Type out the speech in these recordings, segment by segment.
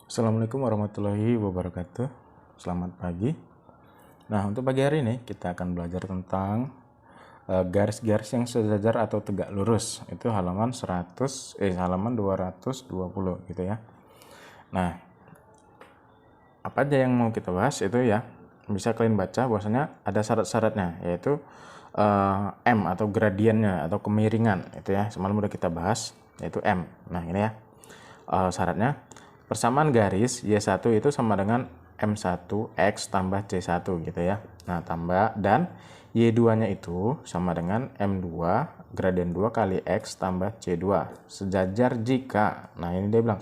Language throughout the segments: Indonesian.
Assalamualaikum warahmatullahi wabarakatuh. Selamat pagi. Nah, untuk pagi hari ini kita akan belajar tentang garis-garis yang sejajar atau tegak lurus. Itu halaman 220 gitu ya. Nah, apa aja yang mau kita bahas itu ya, bisa kalian baca bahwasanya ada syarat-syaratnya, yaitu M atau gradiennya atau kemiringan itu ya. Semalam udah kita bahas, yaitu M. Nah, ini ya. Syaratnya persamaan garis Y1 itu sama dengan M1 X tambah C1 gitu ya. Nah, tambah dan Y2-nya itu sama dengan M2 gradien 2 kali X tambah C2 sejajar jika, nah ini dia bilang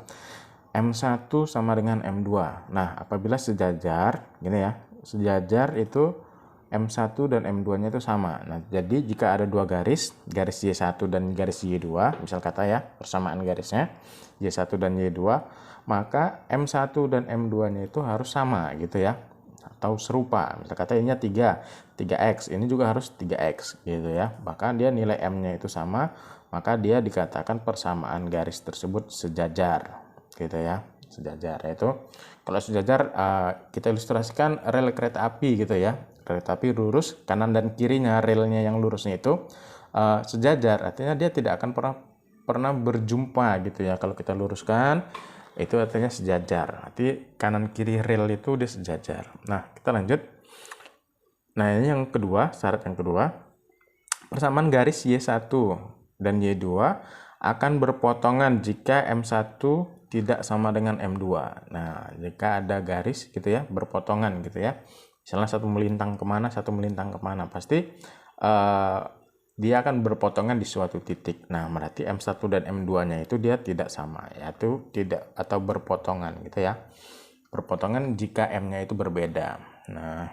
M1 sama dengan M2. Nah, apabila sejajar gini ya, sejajar itu M1 dan M2-nya itu sama. Nah, jadi jika ada dua garis Y1 dan garis Y2, misal kata ya, persamaan garisnya Y1 dan Y2, maka M1 dan M2-nya itu harus sama gitu ya, atau serupa. Misal kata ini 3X, ini juga harus 3X gitu ya. Maka dia nilai M-nya itu sama, maka dia dikatakan persamaan garis tersebut sejajar gitu ya, sejajar. Yaitu kalau sejajar kita ilustrasikan rel kereta api gitu ya. Kereta api lurus, kanan dan kirinya relnya yang lurusnya itu sejajar, artinya dia tidak akan pernah berjumpa gitu ya. Kalau kita luruskan itu artinya sejajar, arti kanan kiri rel itu dia sejajar. Nah, kita lanjut. Nah, ini yang kedua, syarat yang kedua, persamaan garis Y1 dan Y2 akan berpotongan jika M1 tidak sama dengan M2. Nah, jika ada garis gitu ya, berpotongan gitu ya, misalnya satu melintang kemana, satu melintang kemana, pasti dia akan berpotongan di suatu titik. Nah, berarti M1 dan M2-nya itu dia tidak sama, yaitu tidak atau berpotongan gitu ya. Berpotongan jika M-nya itu berbeda. Nah,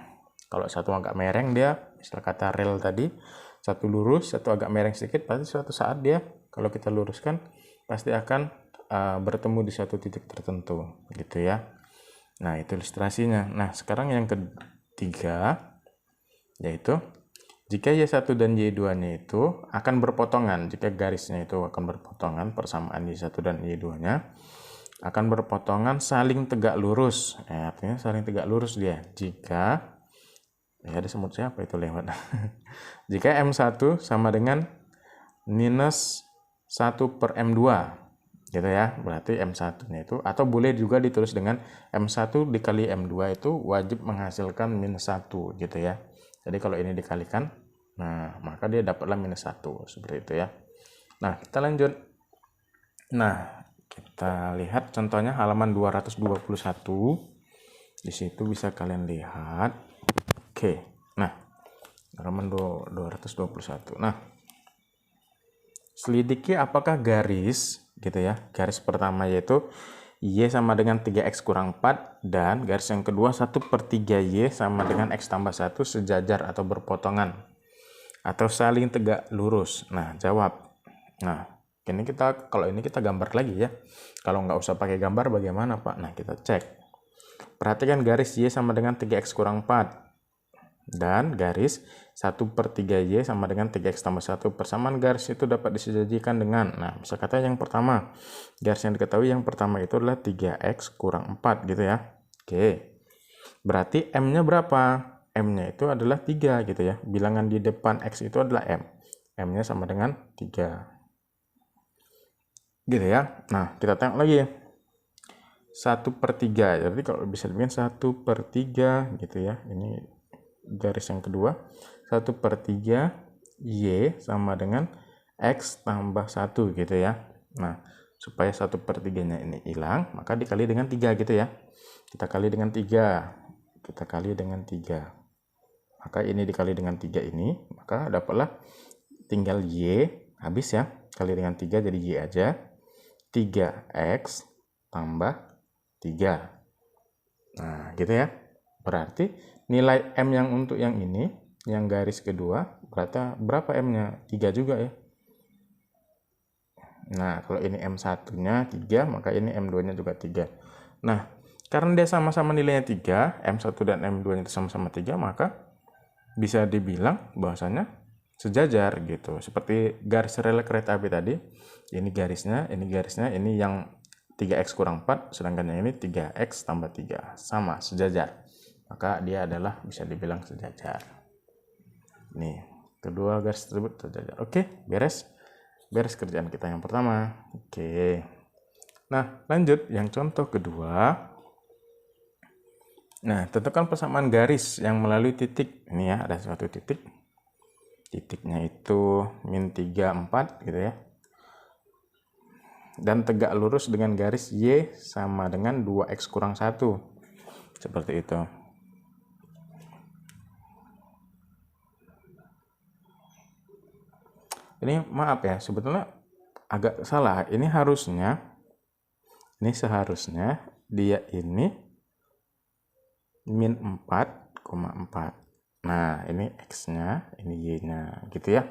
kalau satu agak mereng dia, istilah kata rel tadi, satu lurus, satu agak mereng sedikit, pasti suatu saat dia kalau kita luruskan pasti akan bertemu di suatu titik tertentu gitu ya. Nah, itu ilustrasinya. Nah, sekarang yang ketiga, yaitu jika Y1 dan Y2-nya itu akan berpotongan, jika garisnya itu akan berpotongan, persamaan Y1 dan Y2-nya akan berpotongan saling tegak lurus. Artinya saling tegak lurus dia. Jika, ya ada semut siapa itu lewat. Jika M1 sama dengan minus 1 per M2, gitu ya, berarti M1-nya itu, atau boleh juga ditulis dengan M1 dikali M2 itu wajib menghasilkan minus 1 gitu ya. Jadi kalau ini dikalikan, nah maka dia dapatlah minus 1 seperti itu ya. Nah, kita lanjut. Nah, kita lihat contohnya halaman 221. Di situ bisa kalian lihat. Oke. Nah, halaman 221. Nah, selidiki apakah garis gitu ya. Garis pertama yaitu Y sama dengan 3X kurang 4 dan garis yang kedua 1/3Y sama dengan X tambah 1 sejajar atau berpotongan atau saling tegak lurus. Nah, jawab. Nah, ini kita, kalau ini kita gambar lagi ya. Kalau nggak usah pakai gambar bagaimana Pak? Nah, kita cek. Perhatikan garis Y sama dengan 3X kurang 4 dan garis 1/3Y sama dengan 3X tambah 1. Persamaan garis itu dapat disejajarkan dengan, nah bisa kata yang pertama, garis yang diketahui yang pertama itu adalah 3X kurang 4 gitu ya. Oke, berarti M-nya berapa? M-nya itu adalah 3 gitu ya. Bilangan di depan X itu adalah M. M-nya sama dengan 3 gitu ya. Nah, kita tengok lagi ya. 1/3, jadi kalau bisa dibikin 1/3 gitu ya. Ini garis yang kedua, 1/3 Y sama dengan X tambah 1 gitu ya. Nah, supaya 1/3-nya ini hilang, maka dikali dengan 3 gitu ya. Kita kali dengan 3. Kita kali dengan 3. Maka ini dikali dengan 3 ini, maka dapatlah tinggal Y, habis ya. Kali dengan 3 jadi Y aja. 3X tambah 3. Nah, gitu ya. Berarti nilai M yang untuk yang ini, yang garis kedua, berapa M-nya? 3 juga ya. Nah, kalau ini M1-nya 3, maka ini M2-nya juga 3. Nah, karena dia sama-sama nilainya 3, M1 dan M2-nya itu sama-sama 3, maka bisa dibilang bahwasanya sejajar gitu. Seperti garis rel kereta api tadi, ini garisnya, ini garisnya, ini yang 3x kurang 4, sedangkan yang ini 3x tambah 3, sama, sejajar. Maka dia adalah bisa dibilang sejajar. Nih, kedua garis tersebut sejajar. Oke, beres kerjaan kita yang pertama. Oke. Nah, lanjut yang contoh kedua. Nah, tentukan persamaan garis yang melalui titik. Ini ya, ada suatu titik. Titiknya itu min 3, 4 gitu ya. Dan tegak lurus dengan garis Y sama dengan 2x kurang 1. Seperti itu. Ini maaf ya, sebetulnya agak salah. Ini seharusnya dia ini min 4,4. Nah, ini X-nya, ini Y-nya, gitu ya.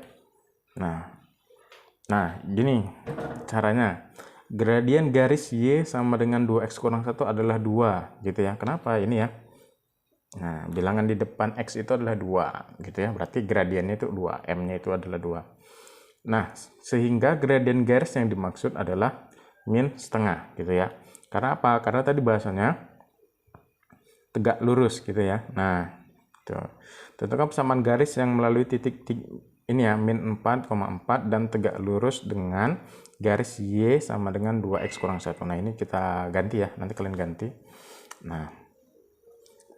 Nah, gini caranya. Gradien garis Y sama dengan 2X kurang 1 adalah 2, gitu ya. Kenapa? Ini ya. Nah, bilangan di depan X itu adalah 2, gitu ya. Berarti gradiennya itu 2, M-nya itu adalah 2. Nah, sehingga gradien garis yang dimaksud adalah min setengah, gitu ya. Karena apa? Karena tadi bahasanya tegak lurus, gitu ya. Nah, tentukan persamaan garis yang melalui titik ini ya, min 4,4 dan tegak lurus dengan garis Y sama dengan 2X kurang 1. Nah, ini kita ganti ya, nanti kalian ganti. Nah,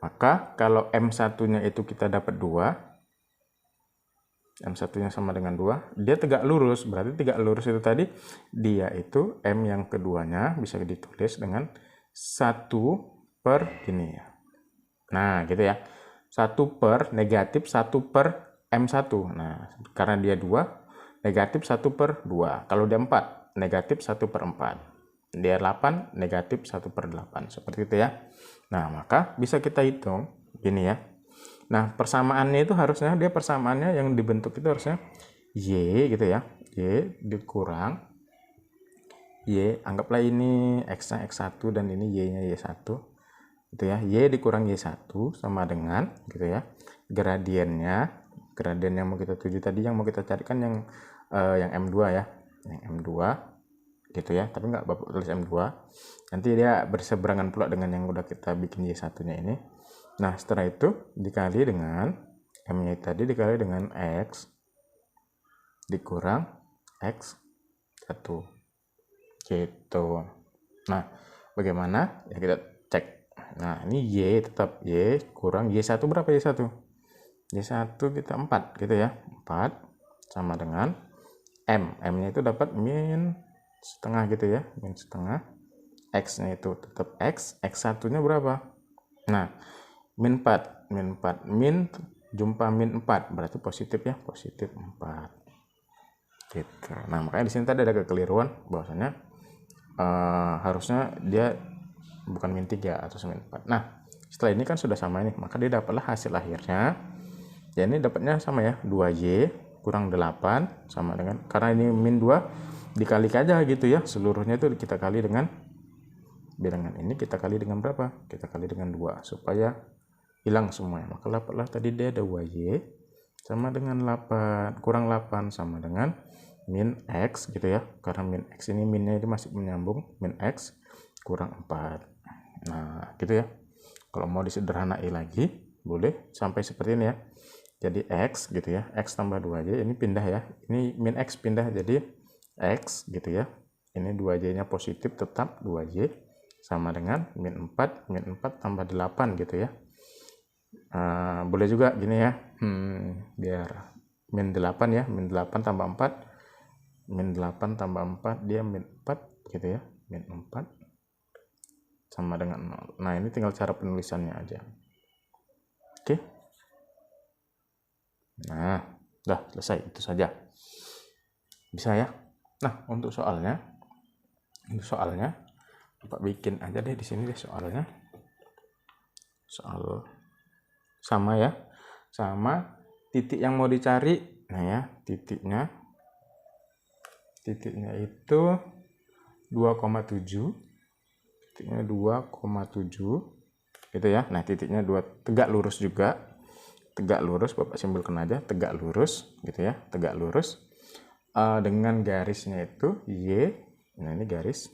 maka kalau M1-nya itu kita dapat 2, M1-nya sama dengan 2, dia tegak lurus. Berarti tegak lurus itu tadi, dia itu M yang keduanya bisa ditulis dengan 1 per ini ya. Nah, gitu ya. 1 per negatif 1 per M1. Nah, karena dia 2, negatif 1 per 2. Kalau dia 4, negatif 1 per 4. Dia 8, negatif 1 per 8. Seperti itu ya. Nah, maka bisa kita hitung gini ya. Nah, persamaannya itu harusnya, dia persamaannya yang dibentuk itu harusnya Y gitu ya. Y dikurang Y, anggaplah ini X-nya X1 dan ini Y-nya Y1. Gitu ya, Y dikurang Y1 sama dengan gitu ya, gradien yang mau kita tuju tadi, yang mau kita carikan yang M2 ya, yang M2 gitu ya, tapi nggak Bapak tulis M2, nanti dia berseberangan pula dengan yang udah kita bikin Y1 nya ini. Nah, setelah itu dikali dengan M-nya tadi, dikali dengan X dikurang X1 gitu. Nah, bagaimana ya, kita cek. Nah, ini Y tetap Y kurang Y1 berapa Y1? Y1 kita 4 gitu ya. 4 sama dengan M. M-nya itu dapat min setengah gitu ya. Min setengah. X-nya itu tetap X. X1-nya berapa? Nah, min 4. Min jumpa min 4. Berarti positif ya. Positif 4. Gitu. Nah, makanya di sini tadi ada kekeliruan bahwasanya harusnya dia bukan min 3 atau min 4. Nah, setelah ini kan sudah sama ini, maka dia dapatlah hasil akhirnya. Ya, ini dapatnya sama ya, 2Y kurang 8 sama dengan, karena ini min 2 dikali aja gitu ya, seluruhnya itu kita kali dengan bilangan ini, kita kali dengan berapa? Kita kali dengan 2 supaya hilang semuanya. Maka dapatlah tadi dia ada 2Y sama dengan 8 kurang 8 sama dengan min X gitu ya. Karena min X ini minnya itu masih menyambung, min X kurang 4. Nah, gitu ya. Kalau mau disederhanai lagi, boleh sampai seperti ini ya. Jadi X gitu ya, X tambah 2Y, ini pindah ya. Ini min X pindah jadi X gitu ya. Ini 2Y-nya positif tetap 2Y sama dengan min 4 tambah 8 gitu ya. Boleh juga gini ya. Biar min 8 ya, min 8 tambah 4. Min 8 tambah 4 dia min 4 gitu ya. Min 4 sama dengan 0. Nah, ini tinggal cara penulisannya aja. Oke. Nah, udah selesai, itu saja. Bisa ya. Nah, untuk soalnya Bapak bikin aja deh di sini deh soalnya. Soal sama ya. Sama titik yang mau dicari. Nah ya, titiknya itu 2,7. Titiknya 2,7 gitu ya. Nah, titiknya 2, tegak lurus juga. Tegak lurus, Bapak simbolkan aja, tegak lurus gitu ya, tegak lurus. Dengan garisnya itu Y. Nah, ini garis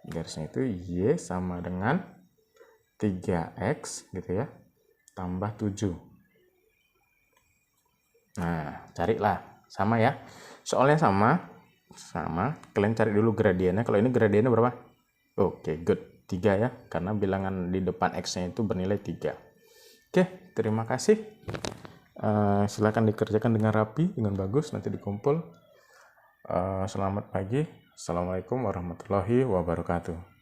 garisnya itu Y sama dengan 3X gitu ya, tambah 7. Nah, carilah. Sama ya. Soalnya sama, kalian cari dulu gradiennya. Kalau ini gradiennya berapa? Oke, good. 3 ya, karena bilangan di depan X-nya itu bernilai 3. Oke, terima kasih. Silakan dikerjakan dengan rapi, dengan bagus, nanti dikumpul. Selamat pagi. Assalamualaikum warahmatullahi wabarakatuh.